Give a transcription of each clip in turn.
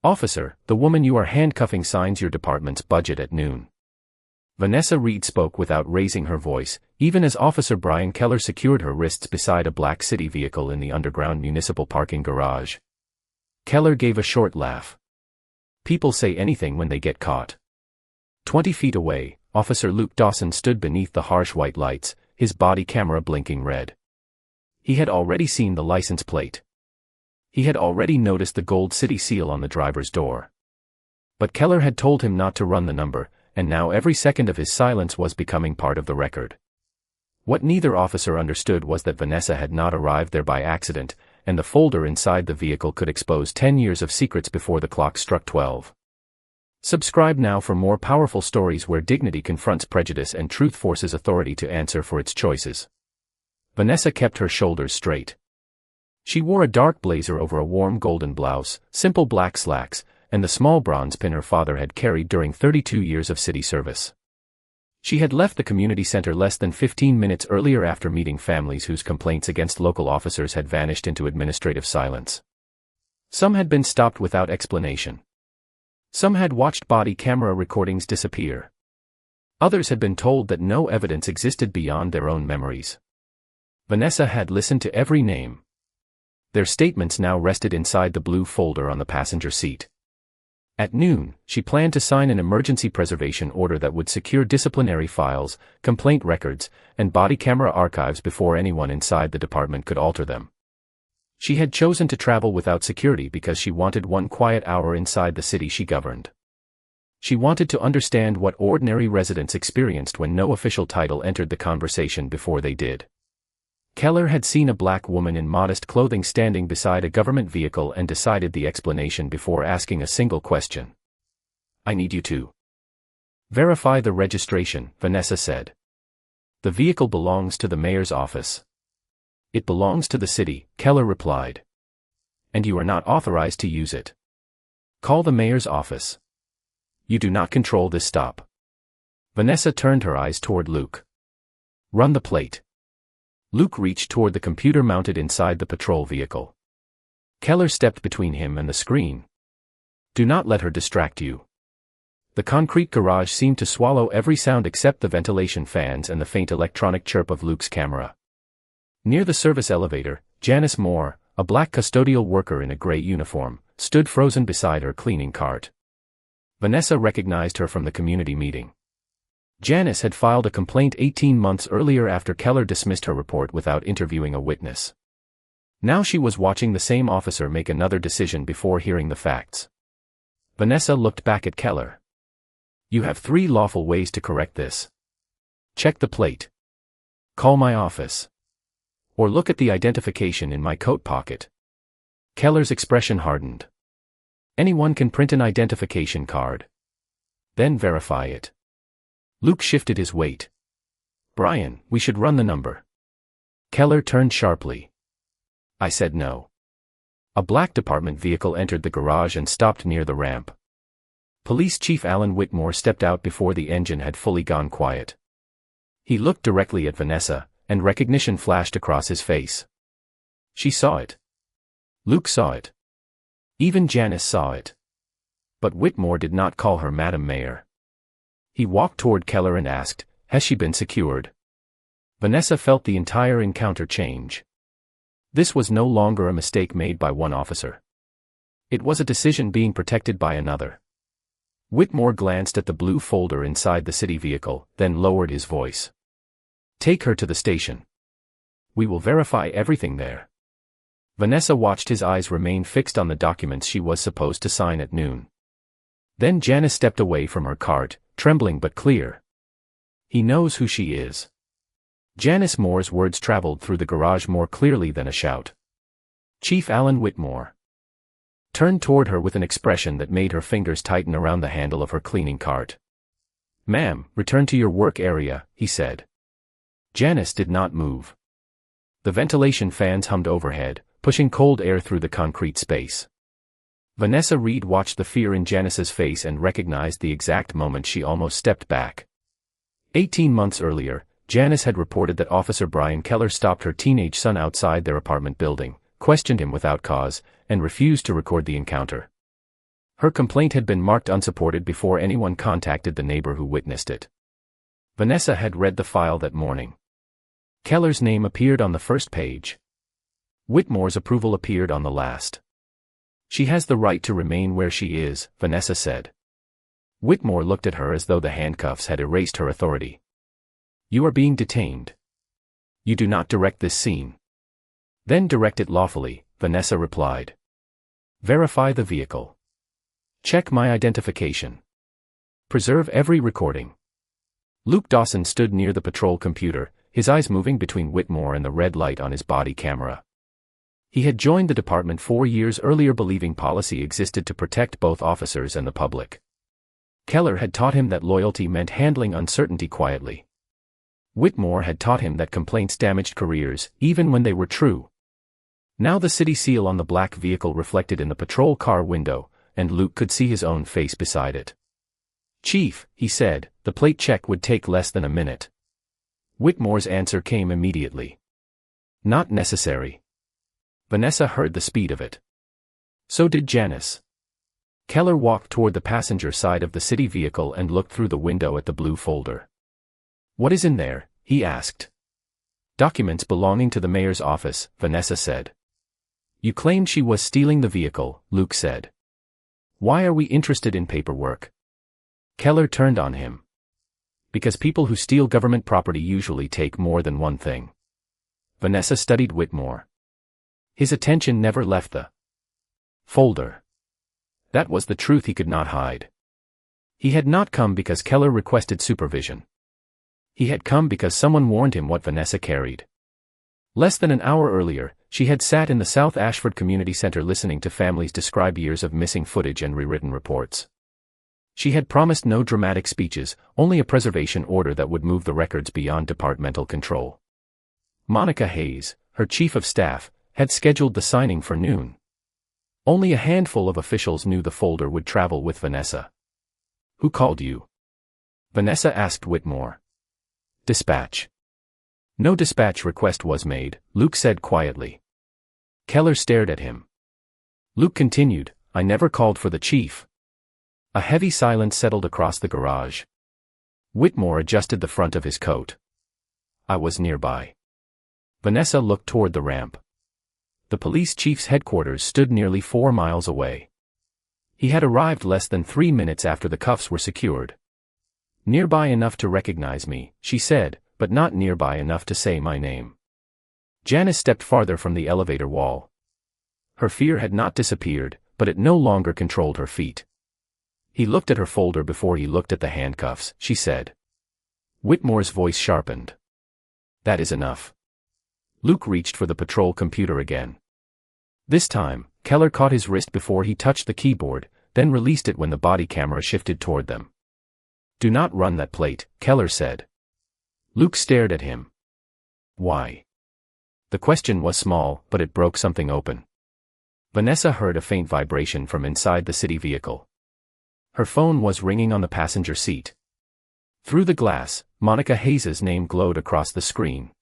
Officer, the woman you are handcuffing signs your department's budget at noon. Vanessa Reed spoke without raising her voice, even as Officer Brian Keller secured her wrists beside a black city vehicle in the underground municipal parking garage. Keller gave a short laugh. People say anything when they get caught. 20 feet away, Officer Luke Dawson stood beneath the harsh white lights, his body camera blinking red. He had already seen the license plate. He had already noticed the gold city seal on the driver's door. But Keller had told him not to run the number, and now every second of his silence was becoming part of the record. What neither officer understood was that Vanessa had not arrived there by accident, and the folder inside the vehicle could expose 10 years of secrets before the clock struck 12. Subscribe now for more powerful stories where dignity confronts prejudice and truth forces authority to answer for its choices. Vanessa kept her shoulders straight. She wore a dark blazer over a warm golden blouse, simple black slacks, and the small bronze pin her father had carried during 32 years of city service. She had left the community center less than 15 minutes earlier after meeting families whose complaints against local officers had vanished into administrative silence. Some had been stopped without explanation. Some had watched body camera recordings disappear. Others had been told that no evidence existed beyond their own memories. Vanessa had listened to every name. Their statements now rested inside the blue folder on the passenger seat. At noon, she planned to sign an emergency preservation order that would secure disciplinary files, complaint records, and body camera archives before anyone inside the department could alter them. She had chosen to travel without security because she wanted one quiet hour inside the city she governed. She wanted to understand what ordinary residents experienced when no official title entered the conversation before they did. Keller had seen a black woman in modest clothing standing beside a government vehicle and decided the explanation before asking a single question. "I need you to verify the registration," Vanessa said. "The vehicle belongs to the mayor's office." "It belongs to the city," Keller replied. "And you are not authorized to use it. Call the mayor's office. You do not control this stop." Vanessa turned her eyes toward Luke. "Run the plate." Luke reached toward the computer mounted inside the patrol vehicle. Keller stepped between him and the screen. "Do not let her distract you." The concrete garage seemed to swallow every sound except the ventilation fans and the faint electronic chirp of Luke's camera. Near the service elevator, Janice Moore, a black custodial worker in a gray uniform, stood frozen beside her cleaning cart. Vanessa recognized her from the community meeting. Janice had filed a complaint 18 months earlier after Keller dismissed her report without interviewing a witness. Now she was watching the same officer make another decision before hearing the facts. Vanessa looked back at Keller. "You have 3 lawful ways to correct this. Check the plate. Call my office. Or look at the identification in my coat pocket." Keller's expression hardened. "Anyone can print an identification card. Then verify it." Luke shifted his weight. "Brian, we should run the number." Keller turned sharply. "I said no." A black department vehicle entered the garage and stopped near the ramp. Police Chief Alan Whitmore stepped out before the engine had fully gone quiet. He looked directly at Vanessa, and recognition flashed across his face. She saw it. Luke saw it. Even Janice saw it. But Whitmore did not call her Madam Mayor. He walked toward Keller and asked, "Has she been secured?" Vanessa felt the entire encounter change. This was no longer a mistake made by one officer. It was a decision being protected by another. Whitmore glanced at the blue folder inside the city vehicle, then lowered his voice. "Take her to the station. We will verify everything there." Vanessa watched his eyes remain fixed on the documents she was supposed to sign at noon. Then Janice stepped away from her cart, trembling but clear. "He knows who she is." Janice Moore's words traveled through the garage more clearly than a shout. Chief Alan Whitmore turned toward her with an expression that made her fingers tighten around the handle of her cleaning cart. "Ma'am, return to your work area," he said. Janice did not move. The ventilation fans hummed overhead, pushing cold air through the concrete space. Vanessa Reed watched the fear in Janice's face and recognized the exact moment she almost stepped back. 18 months earlier, Janice had reported that Officer Brian Keller stopped her teenage son outside their apartment building, questioned him without cause, and refused to record the encounter. Her complaint had been marked unsupported before anyone contacted the neighbor who witnessed it. Vanessa had read the file that morning. Keller's name appeared on the first page. Whitmore's approval appeared on the last. She has the right to remain where she is, Vanessa said. Whitmore looked at her as though the handcuffs had erased her authority. You are being detained. You do not direct this scene. Then direct it lawfully, Vanessa replied. Verify the vehicle. Check my identification. Preserve every recording. Luke Dawson stood near the patrol computer, his eyes moving between Whitmore and the red light on his body camera. He had joined the department 4 years earlier believing policy existed to protect both officers and the public. Keller had taught him that loyalty meant handling uncertainty quietly. Whitmore had taught him that complaints damaged careers, even when they were true. Now the city seal on the black vehicle reflected in the patrol car window, and Luke could see his own face beside it. Chief, he said, the plate check would take less than a minute. Whitmore's answer came immediately. Not necessary. Vanessa heard the speed of it. So did Janice. Keller walked toward the passenger side of the city vehicle and looked through the window at the blue folder. What is in there? He asked. Documents belonging to the mayor's office, Vanessa said. You claimed she was stealing the vehicle, Luke said. Why are we interested in paperwork? Keller turned on him. Because people who steal government property usually take more than one thing. Vanessa studied Whitmore. His attention never left the folder. That was the truth he could not hide. He had not come because Keller requested supervision. He had come because someone warned him what Vanessa carried. Less than an hour earlier, she had sat in the South Ashford Community Center listening to families describe years of missing footage and rewritten reports. She had promised no dramatic speeches, only a preservation order that would move the records beyond departmental control. Monica Hayes, her chief of staff, had scheduled the signing for noon. Only a handful of officials knew the folder would travel with Vanessa. Who called you? Vanessa asked Whitmore. Dispatch. No dispatch request was made, Luke said quietly. Keller stared at him. Luke continued, I never called for the chief. A heavy silence settled across the garage. Whitmore adjusted the front of his coat. I was nearby. Vanessa looked toward the ramp. The police chief's headquarters stood nearly 4 miles away. He had arrived less than 3 minutes after the cuffs were secured. Nearby enough to recognize me, she said, but not nearby enough to say my name. Janice stepped farther from the elevator wall. Her fear had not disappeared, but it no longer controlled her feet. He looked at her folder before he looked at the handcuffs, she said. Whitmore's voice sharpened. That is enough. Luke reached for the patrol computer again. This time, Keller caught his wrist before he touched the keyboard, then released it when the body camera shifted toward them. Do not run that plate, Keller said. Luke stared at him. Why? The question was small, but it broke something open. Vanessa heard a faint vibration from inside the city vehicle. Her phone was ringing on the passenger seat. Through the glass, Monica Hayes' name glowed across the screen.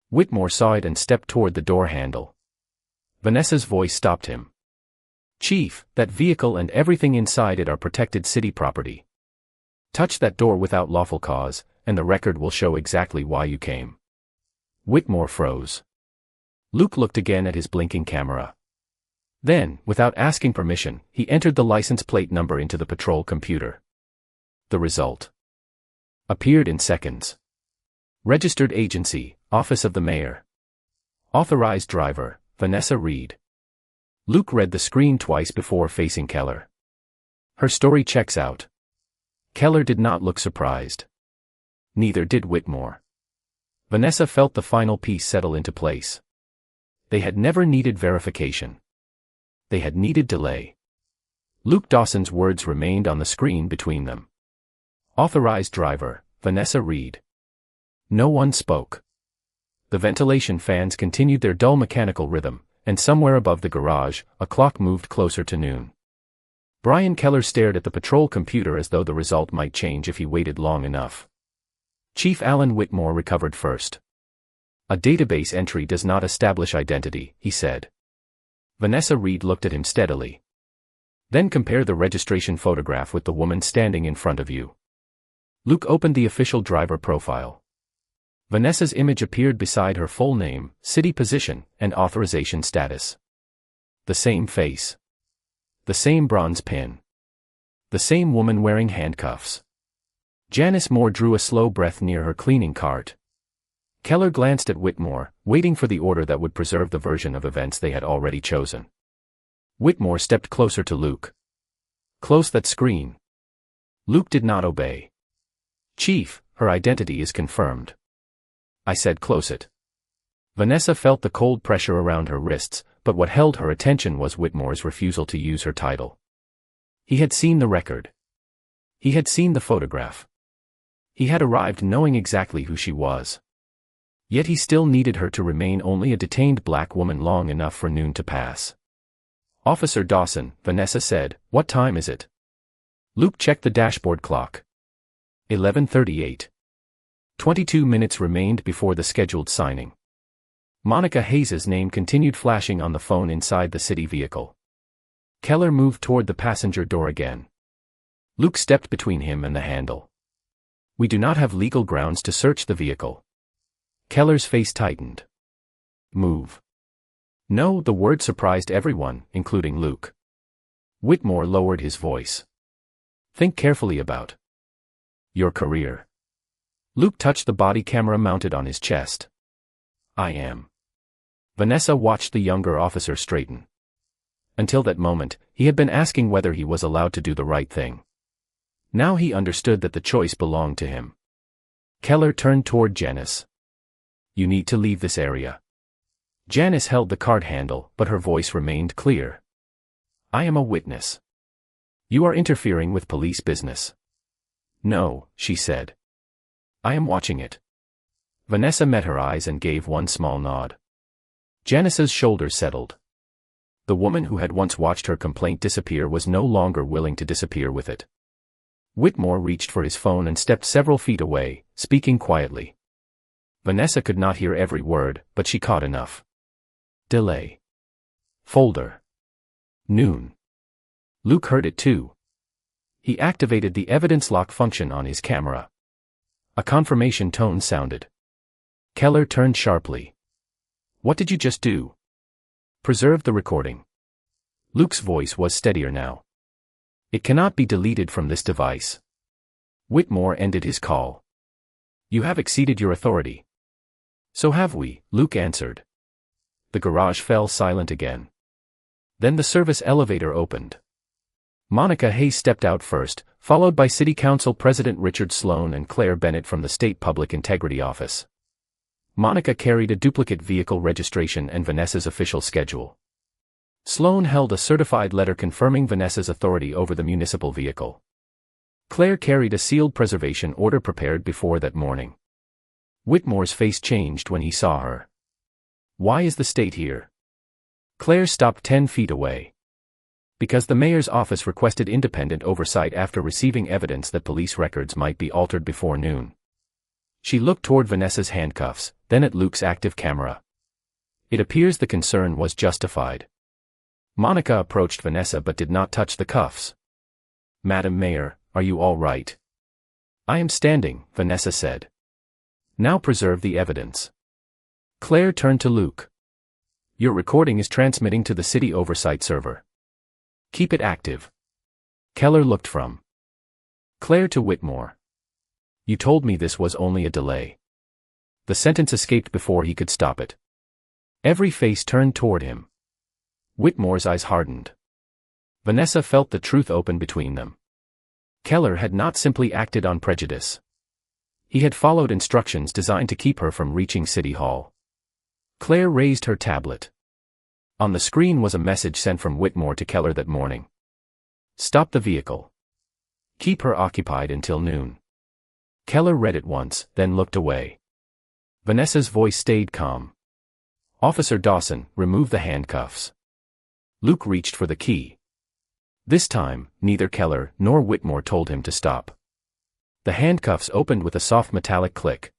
Whitmore saw it and stepped toward the door handle. Vanessa's voice stopped him. Chief, that vehicle and everything inside it are protected city property. Touch that door without lawful cause, and the record will show exactly why you came. Whitmore froze. Luke looked again at his blinking camera. Then, without asking permission, he entered the license plate number into the patrol computer. The result appeared in seconds. Registered agency, Office of the Mayor. Authorized driver, Vanessa Reed. Luke read the screen twice before facing Keller. Her story checks out. Keller did not look surprised. Neither did Whitmore. Vanessa felt the final piece settle into place. They had never needed verification. They had needed delay. Luke Dawson's words remained on the screen between them. Authorized driver, Vanessa Reed. No one spoke. The ventilation fans continued their dull mechanical rhythm, and somewhere above the garage, a clock moved closer to noon. Brian Keller stared at the patrol computer as though the result might change if he waited long enough. Chief Alan Whitmore recovered first. A database entry does not establish identity, he said. Vanessa Reed looked at him steadily. Then compare the registration photograph with the woman standing in front of you. Luke opened the official driver profile. Vanessa's image appeared beside her full name, city position, and authorization status. The same face. The same bronze pin. The same woman wearing handcuffs. Janice Moore drew a slow breath near her cleaning cart. Keller glanced at Whitmore, waiting for the order that would preserve the version of events they had already chosen. Whitmore stepped closer to Luke. "Close that screen." Luke did not obey. "Chief, her identity is confirmed." "I said close it." Vanessa felt the cold pressure around her wrists, but what held her attention was Whitmore's refusal to use her title. He had seen the record. He had seen the photograph. He had arrived knowing exactly who she was. Yet he still needed her to remain only a detained black woman long enough for noon to pass. "Officer Dawson," Vanessa said, "what time is it?" Luke checked the dashboard clock. 11:38. 22 minutes remained before the scheduled signing. Monica Hayes's name continued flashing on the phone inside the city vehicle. Keller moved toward the passenger door again. Luke stepped between him and the handle. "We do not have legal grounds to search the vehicle." Keller's face tightened. "Move." No, the word surprised everyone, including Luke. Whitmore lowered his voice. "Think carefully about your career." Luke touched the body camera mounted on his chest. "I am." Vanessa watched the younger officer straighten. Until that moment, he had been asking whether he was allowed to do the right thing. Now he understood that the choice belonged to him. Keller turned toward Janice. "You need to leave this area." Janice held the cart handle, but her voice remained clear. "I am a witness. You are interfering with police business." "No," she said. "I am watching it." Vanessa met her eyes and gave one small nod. Janice's shoulders settled. The woman who had once watched her complaint disappear was no longer willing to disappear with it. Whitmore reached for his phone and stepped several feet away, speaking quietly. Vanessa could not hear every word, but she caught enough. Delay. Folder. Noon. Luke heard it too. He activated the evidence lock function on his camera. A confirmation tone sounded. Keller turned sharply. "What did you just do?" "Preserve the recording." Luke's voice was steadier now. "It cannot be deleted from this device." Whitmore ended his call. "You have exceeded your authority." "So have we," Luke answered. The garage fell silent again. Then the service elevator opened. Monica Hayes stepped out first, followed by City Council President Richard Sloan and Claire Bennett from the State Public Integrity Office. Monica carried a duplicate vehicle registration and Vanessa's official schedule. Sloan held a certified letter confirming Vanessa's authority over the municipal vehicle. Claire carried a sealed preservation order prepared before that morning. Whitmore's face changed when he saw her. "Why is the state here?" Claire stopped 10 feet away. "Because the mayor's office requested independent oversight after receiving evidence that police records might be altered before noon." She looked toward Vanessa's handcuffs, then at Luke's active camera. It appears the concern was justified. Monica approached Vanessa but did not touch the cuffs. "Madam Mayor, are you all right?" "I am standing," Vanessa said. "Now preserve the evidence." Claire turned to Luke. "Your recording is transmitting to the city oversight server. Keep it active." Keller looked from Claire to Whitmore. "You told me this was only a delay." The sentence escaped before he could stop it. Every face turned toward him. Whitmore's eyes hardened. Vanessa felt the truth open between them. Keller had not simply acted on prejudice. He had followed instructions designed to keep her from reaching City Hall. Claire raised her tablet. On the screen was a message sent from Whitmore to Keller that morning. "Stop the vehicle. Keep her occupied until noon." Keller read it once, then looked away. Vanessa's voice stayed calm. "Officer Dawson, remove the handcuffs." Luke reached for the key. This time, neither Keller nor Whitmore told him to stop. The handcuffs opened with a soft metallic click.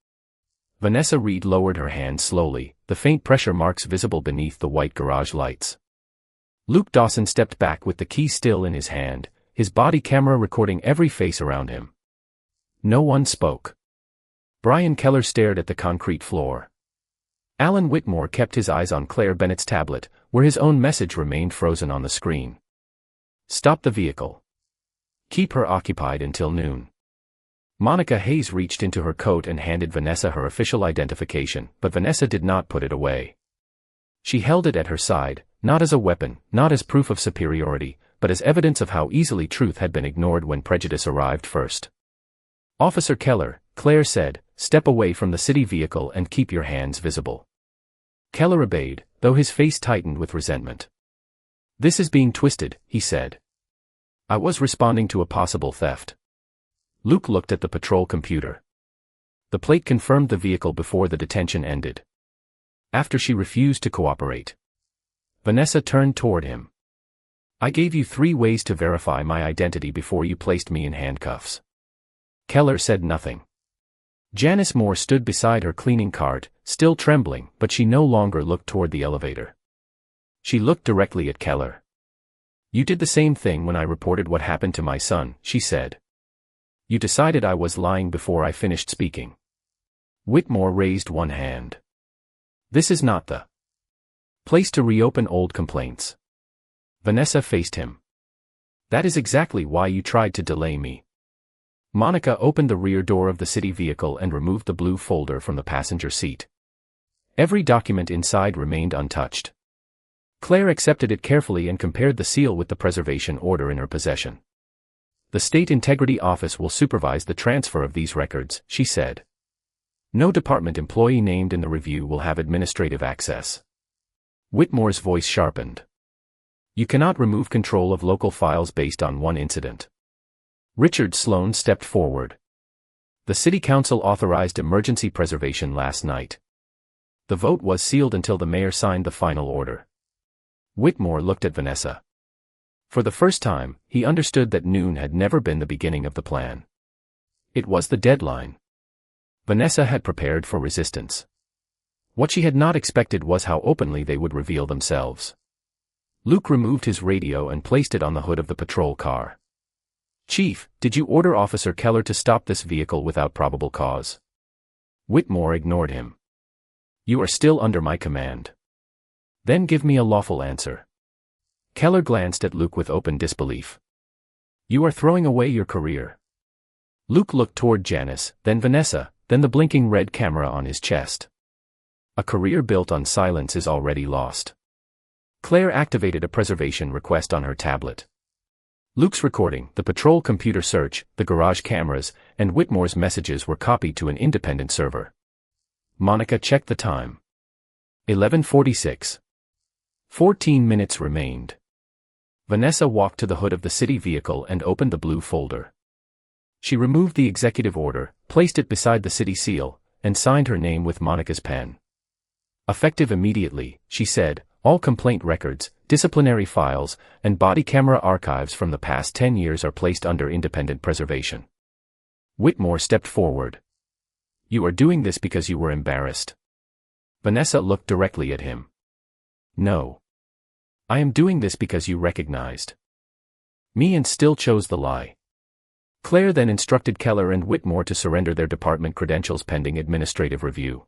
Vanessa Reed lowered her hand slowly, the faint pressure marks visible beneath the white garage lights. Luke Dawson stepped back with the key still in his hand, his body camera recording every face around him. No one spoke. Brian Keller stared at the concrete floor. Alan Whitmore kept his eyes on Claire Bennett's tablet, where his own message remained frozen on the screen. Stop the vehicle. Keep her occupied until noon. Monica Hayes reached into her coat and handed Vanessa her official identification, but Vanessa did not put it away. She held it at her side, not as a weapon, not as proof of superiority, but as evidence of how easily truth had been ignored when prejudice arrived first. Officer Keller, Claire said, step away from the city vehicle and keep your hands visible. Keller obeyed, though his face tightened with resentment. This is being twisted, he said. I was responding to a possible theft. Luke looked at the patrol computer. The plate confirmed the vehicle before the detention ended. After she refused to cooperate. Vanessa turned toward him. I gave you 3 ways to verify my identity before you placed me in handcuffs. Keller said nothing. Janice Moore stood beside her cleaning cart, still trembling, but she no longer looked toward the elevator. She looked directly at Keller. You did the same thing when I reported what happened to my son, she said. You decided I was lying before I finished speaking. Whitmore raised one hand. This is not the place to reopen old complaints. Vanessa faced him. That is exactly why you tried to delay me. Monica opened the rear door of the city vehicle and removed the blue folder from the passenger seat. Every document inside remained untouched. Claire accepted it carefully and compared the seal with the preservation order in her possession. The State Integrity Office will supervise the transfer of these records, she said. No department employee named in the review will have administrative access. Whitmore's voice sharpened. You cannot remove control of local files based on one incident. Richard Sloan stepped forward. The City Council authorized emergency preservation last night. The vote was sealed until the mayor signed the final order. Whitmore looked at Vanessa. For the first time, he understood that noon had never been the beginning of the plan. It was the deadline. Vanessa had prepared for resistance. What she had not expected was how openly they would reveal themselves. Luke removed his radio and placed it on the hood of the patrol car. Chief, did you order Officer Keller to stop this vehicle without probable cause? Whitmore ignored him. You are still under my command. Then give me a lawful answer. Keller glanced at Luke with open disbelief. You are throwing away your career. Luke looked toward Janice, then Vanessa, then the blinking red camera on his chest. A career built on silence is already lost. Claire activated a preservation request on her tablet. Luke's recording, the patrol computer search, the garage cameras, and Whitmore's messages were copied to an independent server. Monica checked the time. 11:46. 14 minutes remained. Vanessa walked to the hood of the city vehicle and opened the blue folder. She removed the executive order, placed it beside the city seal, and signed her name with Monica's pen. Effective immediately, she said, all complaint records, disciplinary files, and body camera archives from the past 10 years are placed under independent preservation. Whitmore stepped forward. You are doing this because you were embarrassed. Vanessa looked directly at him. No. I am doing this because you recognized me and still chose the lie. Claire then instructed Keller and Whitmore to surrender their department credentials pending administrative review.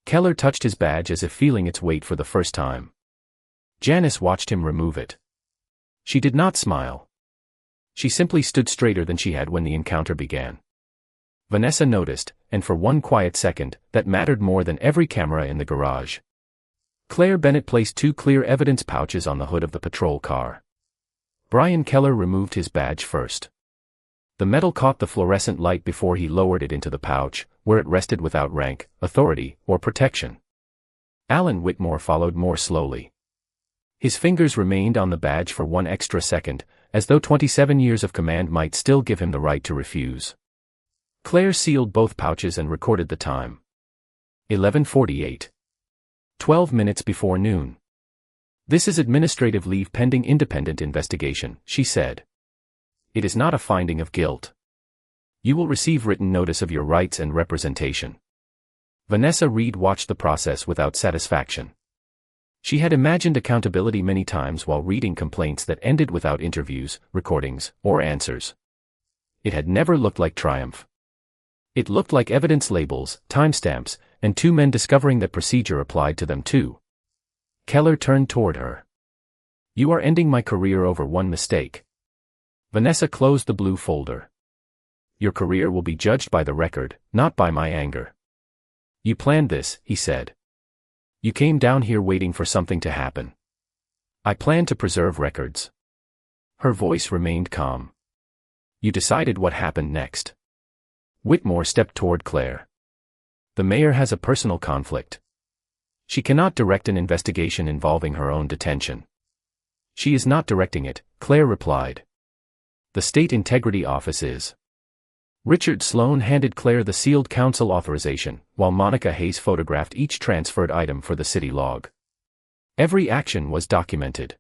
Keller touched his badge as if feeling its weight for the first time. Janice watched him remove it. She did not smile. She simply stood straighter than she had when the encounter began. Vanessa noticed, and for one quiet second, that mattered more than every camera in the garage. Claire Bennett placed 2 clear evidence pouches on the hood of the patrol car. Brian Keller removed his badge first. The metal caught the fluorescent light before he lowered it into the pouch, where it rested without rank, authority, or protection. Alan Whitmore followed more slowly. His fingers remained on the badge for 1 extra second, as though 27 years of command might still give him the right to refuse. Claire sealed both pouches and recorded the time. 11:48. 12 minutes before noon. This is administrative leave pending independent investigation, she said. It is not a finding of guilt. You will receive written notice of your rights and representation. Vanessa Reed watched the process without satisfaction. She had imagined accountability many times while reading complaints that ended without interviews, recordings, or answers. It had never looked like triumph. It looked like evidence labels, timestamps, and two men discovering that procedure applied to them too. Keller turned toward her. "You are ending my career over one mistake." Vanessa closed the blue folder. "Your career will be judged by the record, not by my anger." "You planned this," he said. "You came down here waiting for something to happen." "I planned to preserve records." Her voice remained calm. "You decided what happened next." Whitmore stepped toward Claire. "The mayor has a personal conflict. She cannot direct an investigation involving her own detention." "She is not directing it," Claire replied. "The State Integrity Office is." Richard Sloan handed Claire the sealed council authorization, while Monica Hayes photographed each transferred item for the city log. Every action was documented.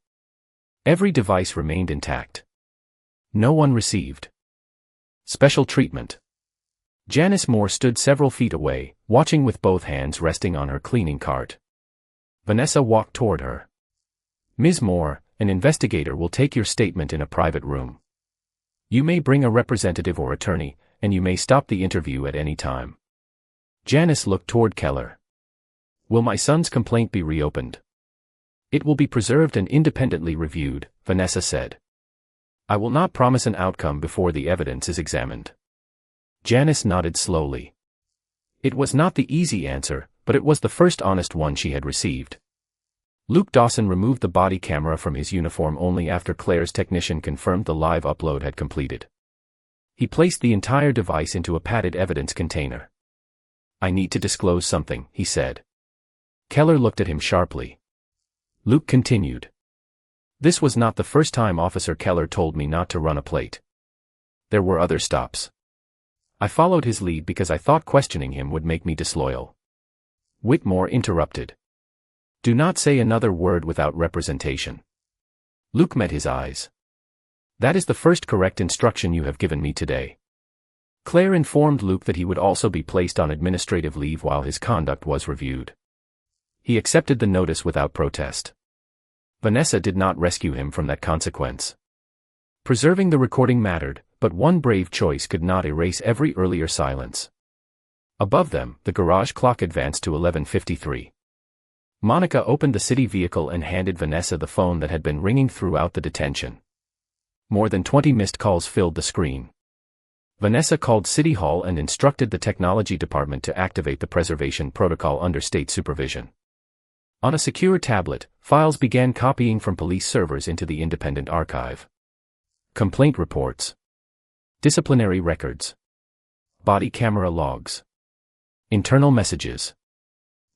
Every device remained intact. No one received special treatment. Janice Moore stood several feet away, watching with both hands resting on her cleaning cart. Vanessa walked toward her. "Ms. Moore, an investigator will take your statement in a private room. You may bring a representative or attorney, and you may stop the interview at any time." Janice looked toward Keller. "Will my son's complaint be reopened?" "It will be preserved and independently reviewed," Vanessa said. "I will not promise an outcome before the evidence is examined." Janice nodded slowly. It was not the easy answer, but it was the first honest one she had received. Luke Dawson removed the body camera from his uniform only after Claire's technician confirmed the live upload had completed. He placed the entire device into a padded evidence container. "I need to disclose something," he said. Keller looked at him sharply. Luke continued. "This was not the first time Officer Keller told me not to run a plate. There were other stops. I followed his lead because I thought questioning him would make me disloyal." Whitmore interrupted. "Do not say another word without representation." Luke met his eyes. "That is the first correct instruction you have given me today." Claire informed Luke that he would also be placed on administrative leave while his conduct was reviewed. He accepted the notice without protest. Vanessa did not rescue him from that consequence. Preserving the recording mattered, but one brave choice could not erase every earlier silence. Above them, the garage clock advanced to 11:53. Monica opened the city vehicle and handed Vanessa the phone that had been ringing throughout the detention. More than 20 missed calls filled the screen. Vanessa called City Hall and instructed the technology department to activate the preservation protocol under state supervision. On a secure tablet, files began copying from police servers into the independent archive. Complaint reports. Disciplinary records. Body camera logs. Internal messages.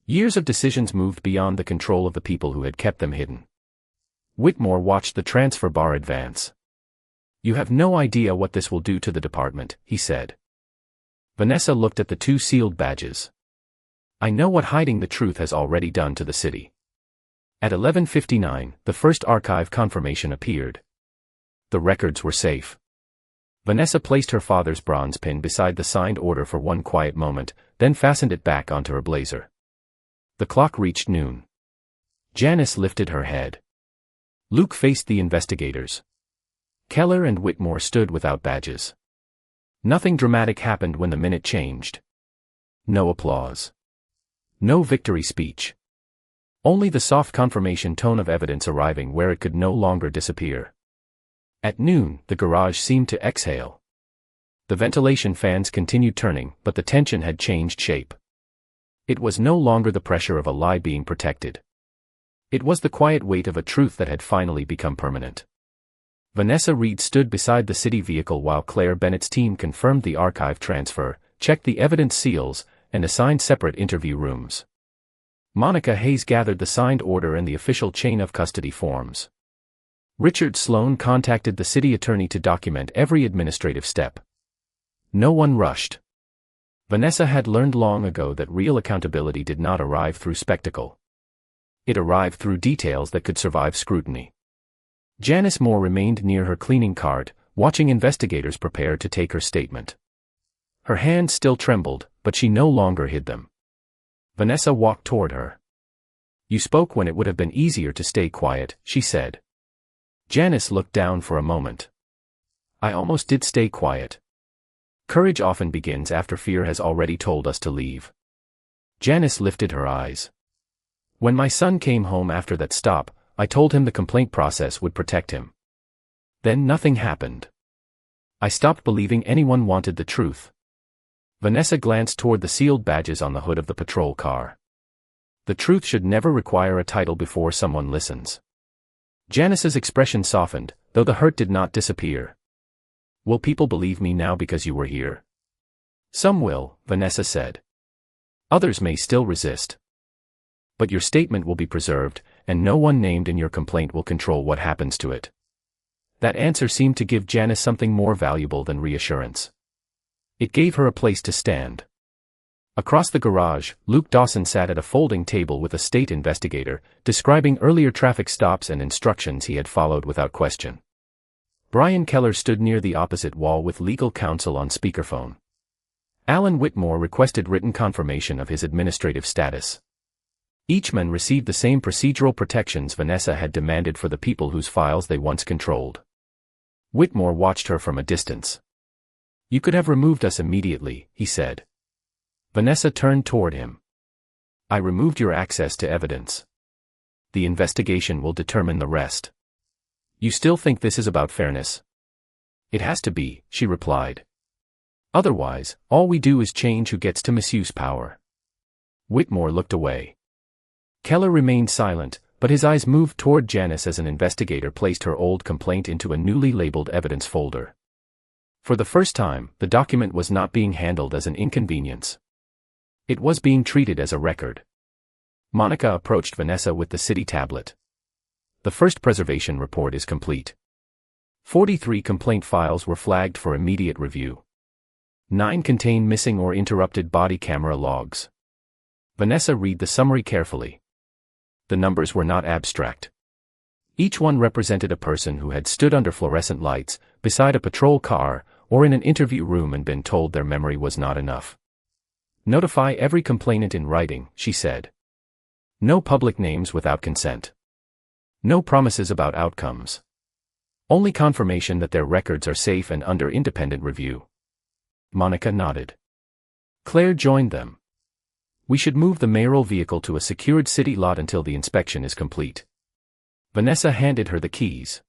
Years of decisions moved beyond the control of the people who had kept them hidden. Whitmore watched the transfer bar advance. "You have no idea what this will do to the department," he said. Vanessa looked at the two sealed badges. "I know what hiding the truth has already done to the city." At 11:59, the first archive confirmation appeared. The records were safe. Vanessa placed her father's bronze pin beside the signed order for one quiet moment, then fastened it back onto her blazer. The clock reached noon. Janice lifted her head. Luke faced the investigators. Keller and Whitmore stood without badges. Nothing dramatic happened when the minute changed. No applause. No victory speech. Only the soft confirmation tone of evidence arriving where it could no longer disappear. At noon, the garage seemed to exhale. The ventilation fans continued turning, but the tension had changed shape. It was no longer the pressure of a lie being protected. It was the quiet weight of a truth that had finally become permanent. Vanessa Reed stood beside the city vehicle while Claire Bennett's team confirmed the archive transfer, checked the evidence seals, and assigned separate interview rooms. Monica Hayes gathered the signed order and the official chain of custody forms. Richard Sloan contacted the city attorney to document every administrative step. No one rushed. Vanessa had learned long ago that real accountability did not arrive through spectacle. It arrived through details that could survive scrutiny. Janice Moore remained near her cleaning cart, watching investigators prepare to take her statement. Her hands still trembled, but she no longer hid them. Vanessa walked toward her. You spoke when it would have been easier to stay quiet, she said. Janice looked down for a moment. I almost did stay quiet. Courage often begins after fear has already told us to leave. Janice lifted her eyes. When my son came home after that stop, I told him the complaint process would protect him. Then nothing happened. I stopped believing anyone wanted the truth. Vanessa glanced toward the sealed badges on the hood of the patrol car. The truth should never require a title before someone listens. Janice's expression softened, though the hurt did not disappear. Will people believe me now because you were here? Some will, Vanessa said. Others may still resist. But your statement will be preserved, and no one named in your complaint will control what happens to it. That answer seemed to give Janice something more valuable than reassurance. It gave her a place to stand. Across the garage, Luke Dawson sat at a folding table with a state investigator, describing earlier traffic stops and instructions he had followed without question. Brian Keller stood near the opposite wall with legal counsel on speakerphone. Alan Whitmore requested written confirmation of his administrative status. Each man received the same procedural protections Vanessa had demanded for the people whose files they once controlled. Whitmore watched her from a distance. You could have removed us immediately, he said. Vanessa turned toward him. I removed your access to evidence. The investigation will determine the rest. You still think this is about fairness? It has to be, she replied. Otherwise, all we do is change who gets to misuse power. Whitmore looked away. Keller remained silent, but his eyes moved toward Janice as an investigator placed her old complaint into a newly labeled evidence folder. For the first time, the document was not being handled as an inconvenience. It was being treated as a record. Monica approached Vanessa with the city tablet. The first preservation report is complete. 43 complaint files were flagged for immediate review. 9 contain missing or interrupted body camera logs. Vanessa read the summary carefully. The numbers were not abstract. Each one represented a person who had stood under fluorescent lights, beside a patrol car, or in an interview room and been told their memory was not enough. Notify every complainant in writing, she said. No public names without consent. No promises about outcomes. Only confirmation that their records are safe and under independent review. Monica nodded. Claire joined them. We should move the mayoral vehicle to a secured city lot until the inspection is complete. Vanessa handed her the keys.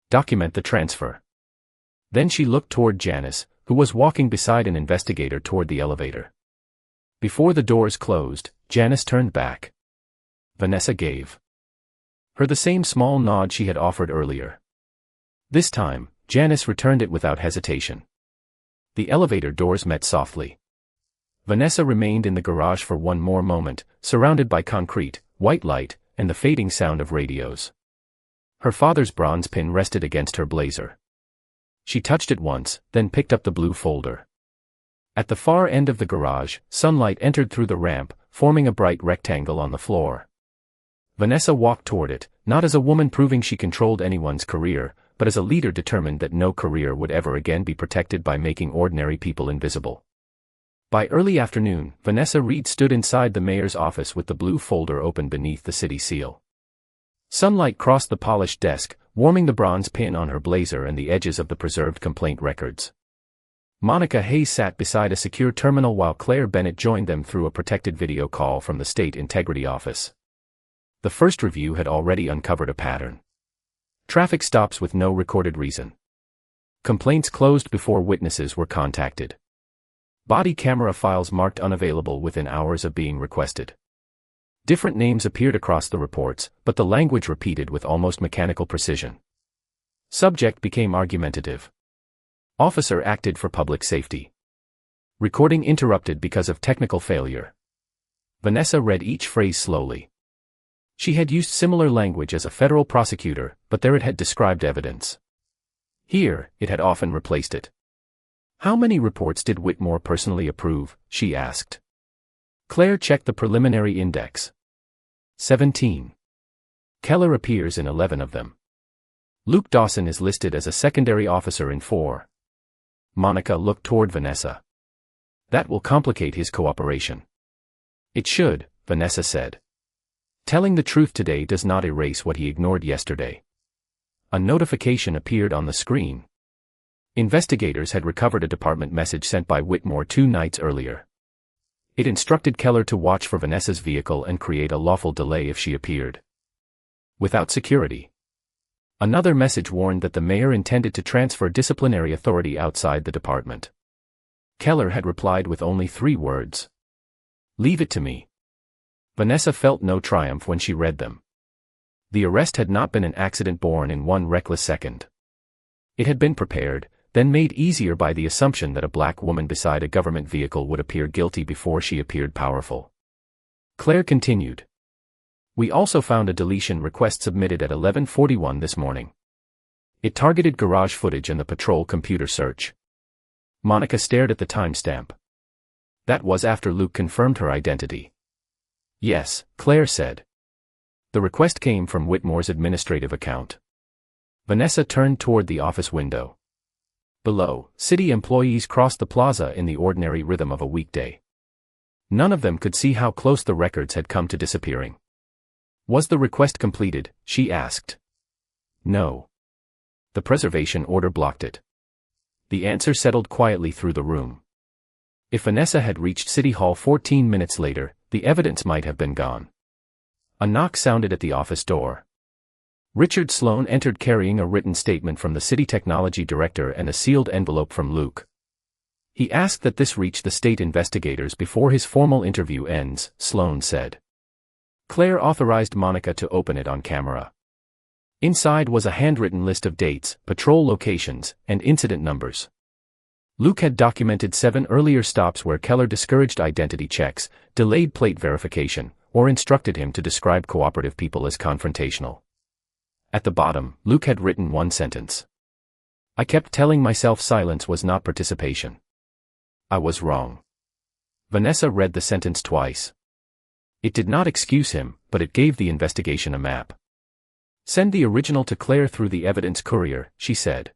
Document the transfer. Then she looked toward Janice, who was walking beside an investigator toward the elevator. Before the doors closed, Janice turned back. Vanessa gave her the same small nod she had offered earlier. This time, Janice returned it without hesitation. The elevator doors met softly. Vanessa remained in the garage for one more moment, surrounded by concrete, white light, and the fading sound of radios. Her father's bronze pin rested against her blazer. She touched it once, then picked up the blue folder. At the far end of the garage, sunlight entered through the ramp, forming a bright rectangle on the floor. Vanessa walked toward it, not as a woman proving she controlled anyone's career, but as a leader determined that no career would ever again be protected by making ordinary people invisible. By early afternoon, Vanessa Reed stood inside the mayor's office with the blue folder open beneath the city seal. Sunlight crossed the polished desk, warming the bronze pin on her blazer and the edges of the preserved complaint records. Monica Hayes sat beside a secure terminal while Claire Bennett joined them through a protected video call from the State Integrity Office. The first review had already uncovered a pattern. Traffic stops with no recorded reason. Complaints closed before witnesses were contacted. Body camera files marked unavailable within hours of being requested. Different names appeared across the reports, but the language repeated with almost mechanical precision. Subject became argumentative. Officer acted for public safety. Recording interrupted because of technical failure. Vanessa read each phrase slowly. She had used similar language as a federal prosecutor, but there it had described evidence. Here, it had often replaced it. How many reports did Whitmore personally approve, she asked. Claire checked the preliminary index. 17. Keller appears in 11 of them. Luke Dawson is listed as a secondary officer in 4. Monica looked toward Vanessa. That will complicate his cooperation. It should, Vanessa said. Telling the truth today does not erase what he ignored yesterday. A notification appeared on the screen. Investigators had recovered a department message sent by Whitmore 2 nights earlier. It instructed Keller to watch for Vanessa's vehicle and create a lawful delay if she appeared without security. Another message warned that the mayor intended to transfer disciplinary authority outside the department. Keller had replied with only 3 words. "Leave it to me." Vanessa felt no triumph when she read them. The arrest had not been an accident born in one reckless second. It had been prepared, then made easier by the assumption that a black woman beside a government vehicle would appear guilty before she appeared powerful. Claire continued. "We also found a deletion request submitted at 11:41 this morning. It targeted garage footage and the patrol computer search." Monica stared at the timestamp. That was after Luke confirmed her identity. "Yes," Claire said. The request came from Whitmore's administrative account. Vanessa turned toward the office window. Below, city employees crossed the plaza in the ordinary rhythm of a weekday. None of them could see how close the records had come to disappearing. "Was the request completed?" she asked. "No. The preservation order blocked it." The answer settled quietly through the room. If Vanessa had reached City Hall 14 minutes later, the evidence might have been gone. A knock sounded at the office door. Richard Sloan entered carrying a written statement from the city technology director and a sealed envelope from Luke. He asked that this reach the state investigators before his formal interview ends, Sloan said. Claire authorized Monica to open it on camera. Inside was a handwritten list of dates, patrol locations, and incident numbers. Luke had documented 7 earlier stops where Keller discouraged identity checks, delayed plate verification, or instructed him to describe cooperative people as confrontational. At the bottom, Luke had written one sentence. "I kept telling myself silence was not participation. I was wrong." Vanessa read the sentence twice. It did not excuse him, but it gave the investigation a map. "Send the original to Claire through the evidence courier," she said.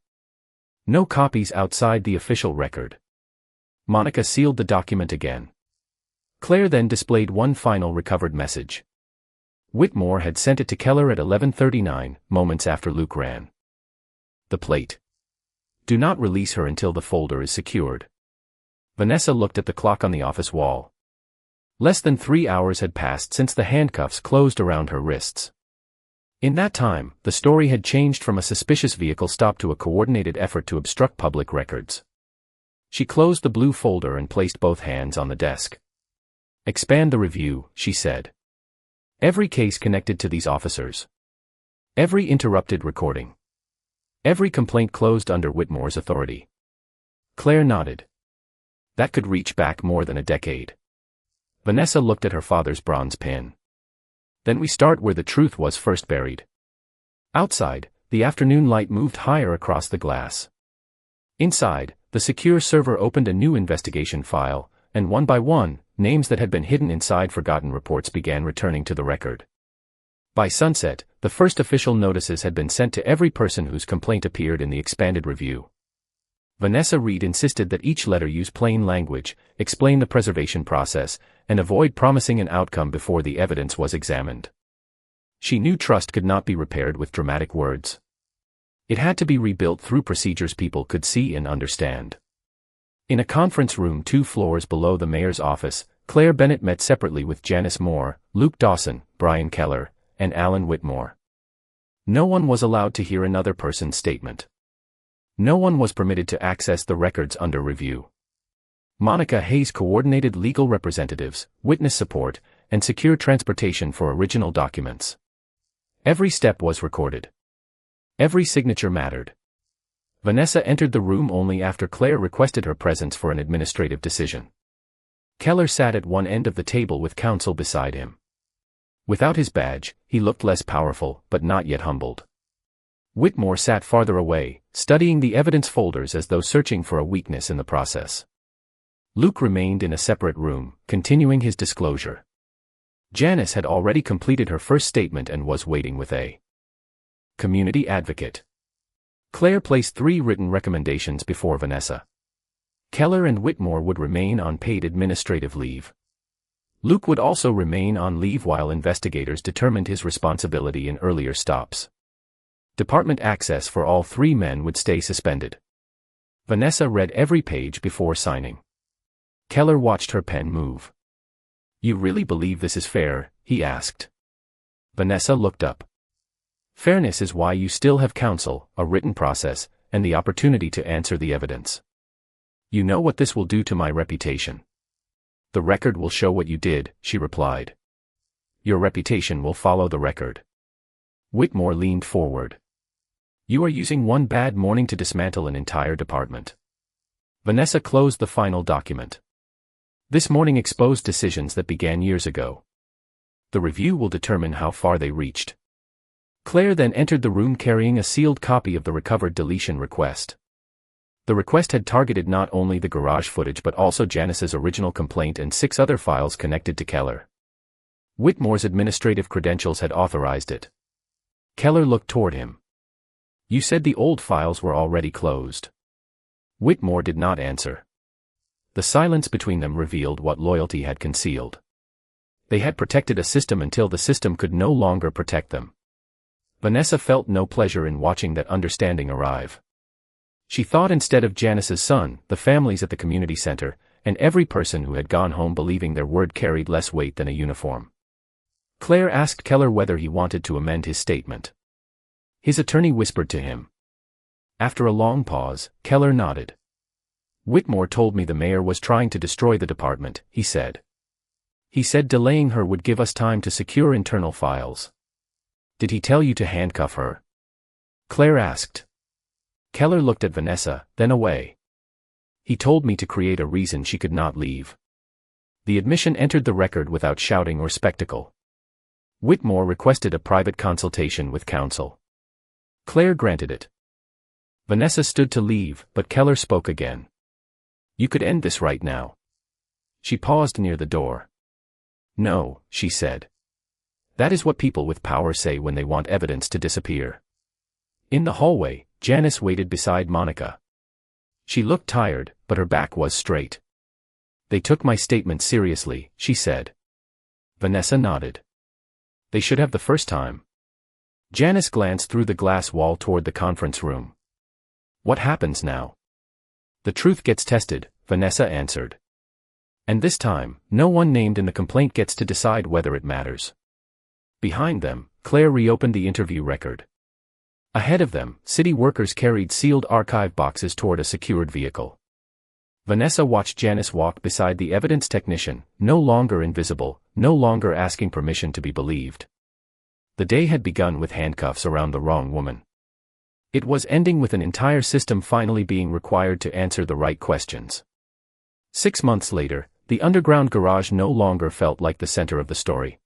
"No copies outside the official record." Monica sealed the document again. Claire then displayed one final recovered message. Whitmore had sent it to Keller at 11:39, moments after Luke ran. The plate. "Do not release her until the folder is secured." Vanessa looked at the clock on the office wall. Less than 3 hours had passed since the handcuffs closed around her wrists. In that time, the story had changed from a suspicious vehicle stop to a coordinated effort to obstruct public records. She closed the blue folder and placed both hands on the desk. "Expand the review," she said. "Every case connected to these officers. Every interrupted recording. Every complaint closed under Whitmore's authority." Claire nodded. That could reach back more than a decade. Vanessa looked at her father's bronze pin. "Then we start where the truth was first buried." Outside, the afternoon light moved higher across the glass. Inside, the secure server opened a new investigation file, and one by one, names that had been hidden inside forgotten reports began returning to the record. By sunset, the first official notices had been sent to every person whose complaint appeared in the expanded review. Vanessa Reed insisted that each letter use plain language, explain the preservation process, and avoid promising an outcome before the evidence was examined. She knew trust could not be repaired with dramatic words. It had to be rebuilt through procedures people could see and understand. In a conference room 2 floors below the mayor's office, Claire Bennett met separately with Janice Moore, Luke Dawson, Brian Keller, and Alan Whitmore. No one was allowed to hear another person's statement. No one was permitted to access the records under review. Monica Hayes coordinated legal representatives, witness support, and secure transportation for original documents. Every step was recorded. Every signature mattered. Vanessa entered the room only after Claire requested her presence for an administrative decision. Keller sat at one end of the table with counsel beside him. Without his badge, he looked less powerful, but not yet humbled. Whitmore sat farther away, studying the evidence folders as though searching for a weakness in the process. Luke remained in a separate room, continuing his disclosure. Janice had already completed her first statement and was waiting with a community advocate. Claire placed 3 written recommendations before Vanessa. Keller and Whitmore would remain on paid administrative leave. Luke would also remain on leave while investigators determined his responsibility in earlier stops. Department access for all 3 men would stay suspended. Vanessa read every page before signing. Keller watched her pen move. "You really believe this is fair?" he asked. Vanessa looked up. "Fairness is why you still have counsel, a written process, and the opportunity to answer the evidence. You know what this will do to my reputation." "The record will show what you did," she replied. "Your reputation will follow the record." Whitmore leaned forward. "You are using one bad morning to dismantle an entire department." Vanessa closed the final document. "This morning exposed decisions that began years ago. The review will determine how far they reached." Claire then entered the room carrying a sealed copy of the recovered deletion request. The request had targeted not only the garage footage but also Janice's original complaint and 6 other files connected to Keller. Whitmore's administrative credentials had authorized it. Keller looked toward him. "You said the old files were already closed." Whitmore did not answer. The silence between them revealed what loyalty had concealed. They had protected a system until the system could no longer protect them. Vanessa felt no pleasure in watching that understanding arrive. She thought instead of Janice's son, the families at the community center, and every person who had gone home believing their word carried less weight than a uniform. Claire asked Keller whether he wanted to amend his statement. His attorney whispered to him. After a long pause, Keller nodded. "Whitmore told me the mayor was trying to destroy the department," he said. "He said delaying her would give us time to secure internal files." "Did he tell you to handcuff her?" Claire asked. Keller looked at Vanessa, then away. "He told me to create a reason she could not leave." The admission entered the record without shouting or spectacle. Whitmore requested a private consultation with counsel. Claire granted it. Vanessa stood to leave, but Keller spoke again. "You could end this right now." She paused near the door. "No," she said. "That is what people with power say when they want evidence to disappear." In the hallway, Janice waited beside Monica. She looked tired, but her back was straight. "They took my statement seriously," she said. Vanessa nodded. "They should have the first time." Janice glanced through the glass wall toward the conference room. "What happens now?" "The truth gets tested," Vanessa answered. "And this time, no one named in the complaint gets to decide whether it matters." Behind them, Claire reopened the interview record. Ahead of them, city workers carried sealed archive boxes toward a secured vehicle. Vanessa watched Janice walk beside the evidence technician, no longer invisible, no longer asking permission to be believed. The day had begun with handcuffs around the wrong woman. It was ending with an entire system finally being required to answer the right questions. 6 months later, the underground garage no longer felt like the center of the story.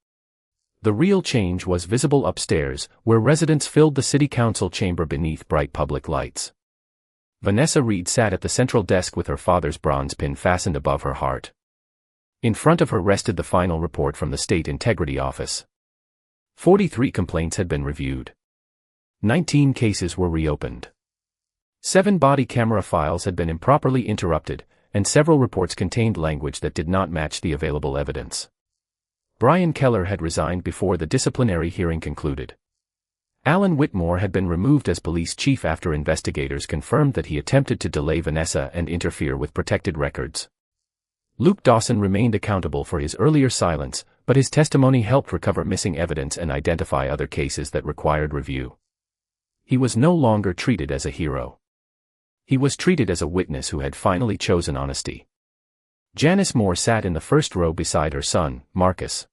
The real change was visible upstairs, where residents filled the city council chamber beneath bright public lights. Vanessa Reed sat at the central desk with her father's bronze pin fastened above her heart. In front of her rested the final report from the State Integrity Office. 43 complaints had been reviewed. 19 cases were reopened. 7 body camera files had been improperly interrupted, and several reports contained language that did not match the available evidence. Brian Keller had resigned before the disciplinary hearing concluded. Alan Whitmore had been removed as police chief after investigators confirmed that he attempted to delay Vanessa and interfere with protected records. Luke Dawson remained accountable for his earlier silence, but his testimony helped recover missing evidence and identify other cases that required review. He was no longer treated as a hero. He was treated as a witness who had finally chosen honesty. Janice Moore sat in the first row beside her son, Marcus.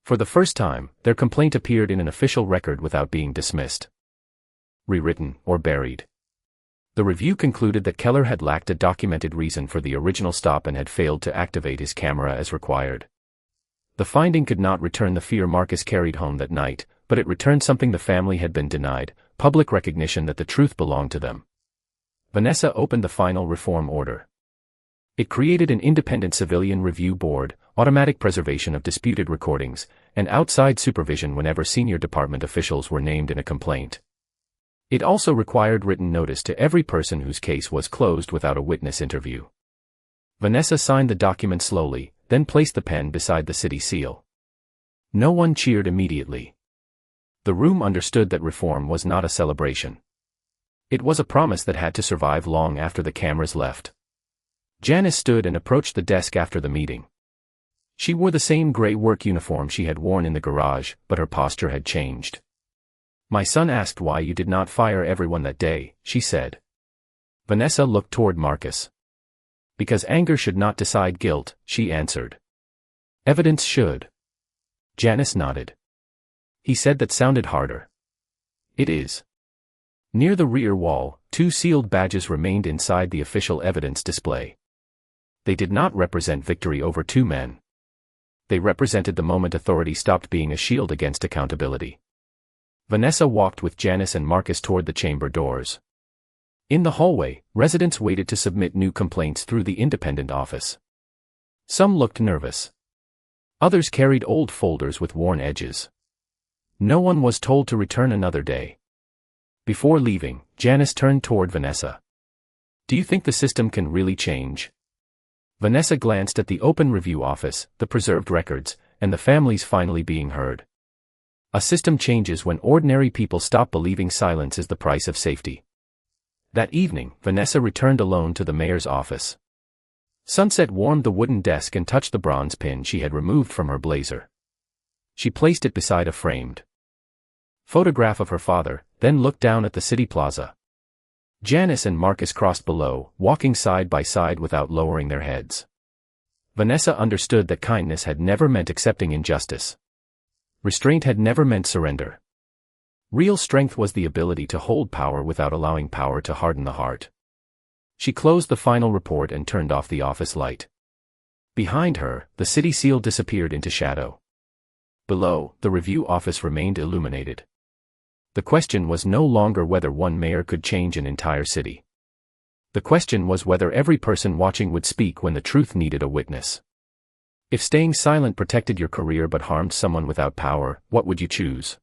For the first time, their complaint appeared in an official record without being dismissed, rewritten, or buried. The review concluded that Keller had lacked a documented reason for the original stop and had failed to activate his camera as required. The finding could not return the fear Marcus carried home that night, but it returned something the family had been denied: public recognition that the truth belonged to them. Vanessa opened the final reform order. It created an independent civilian review board, automatic preservation of disputed recordings, and outside supervision whenever senior department officials were named in a complaint. It also required written notice to every person whose case was closed without a witness interview. Vanessa signed the document slowly, then placed the pen beside the city seal. No one cheered immediately. The room understood that reform was not a celebration. It was a promise that had to survive long after the cameras left. Janice stood and approached the desk after the meeting. She wore the same gray work uniform she had worn in the garage, but her posture had changed. "My son asked why you did not fire everyone that day," she said. Vanessa looked toward Marcus. "Because anger should not decide guilt," she answered. "Evidence should." Janice nodded. "He said that sounded harder." "It is." Near the rear wall, 2 sealed badges remained inside the official evidence display. They did not represent victory over 2 men. They represented the moment authority stopped being a shield against accountability. Vanessa walked with Janice and Marcus toward the chamber doors. In the hallway, residents waited to submit new complaints through the independent office. Some looked nervous. Others carried old folders with worn edges. No one was told to return another day. Before leaving, Janice turned toward Vanessa. "Do you think the system can really change?" Vanessa glanced at the open review office, the preserved records, and the families finally being heard. A system changes when ordinary people stop believing silence is the price of safety. That evening, Vanessa returned alone to the mayor's office. Sunset warmed the wooden desk and touched the bronze pin she had removed from her blazer. She placed it beside a framed photograph of her father, then looked down at the city plaza. Janice and Marcus crossed below, walking side by side without lowering their heads. Vanessa understood that kindness had never meant accepting injustice. Restraint had never meant surrender. Real strength was the ability to hold power without allowing power to harden the heart. She closed the final report and turned off the office light. Behind her, the city seal disappeared into shadow. Below, the review office remained illuminated. The question was no longer whether one mayor could change an entire city. The question was whether every person watching would speak when the truth needed a witness. If staying silent protected your career but harmed someone without power, what would you choose?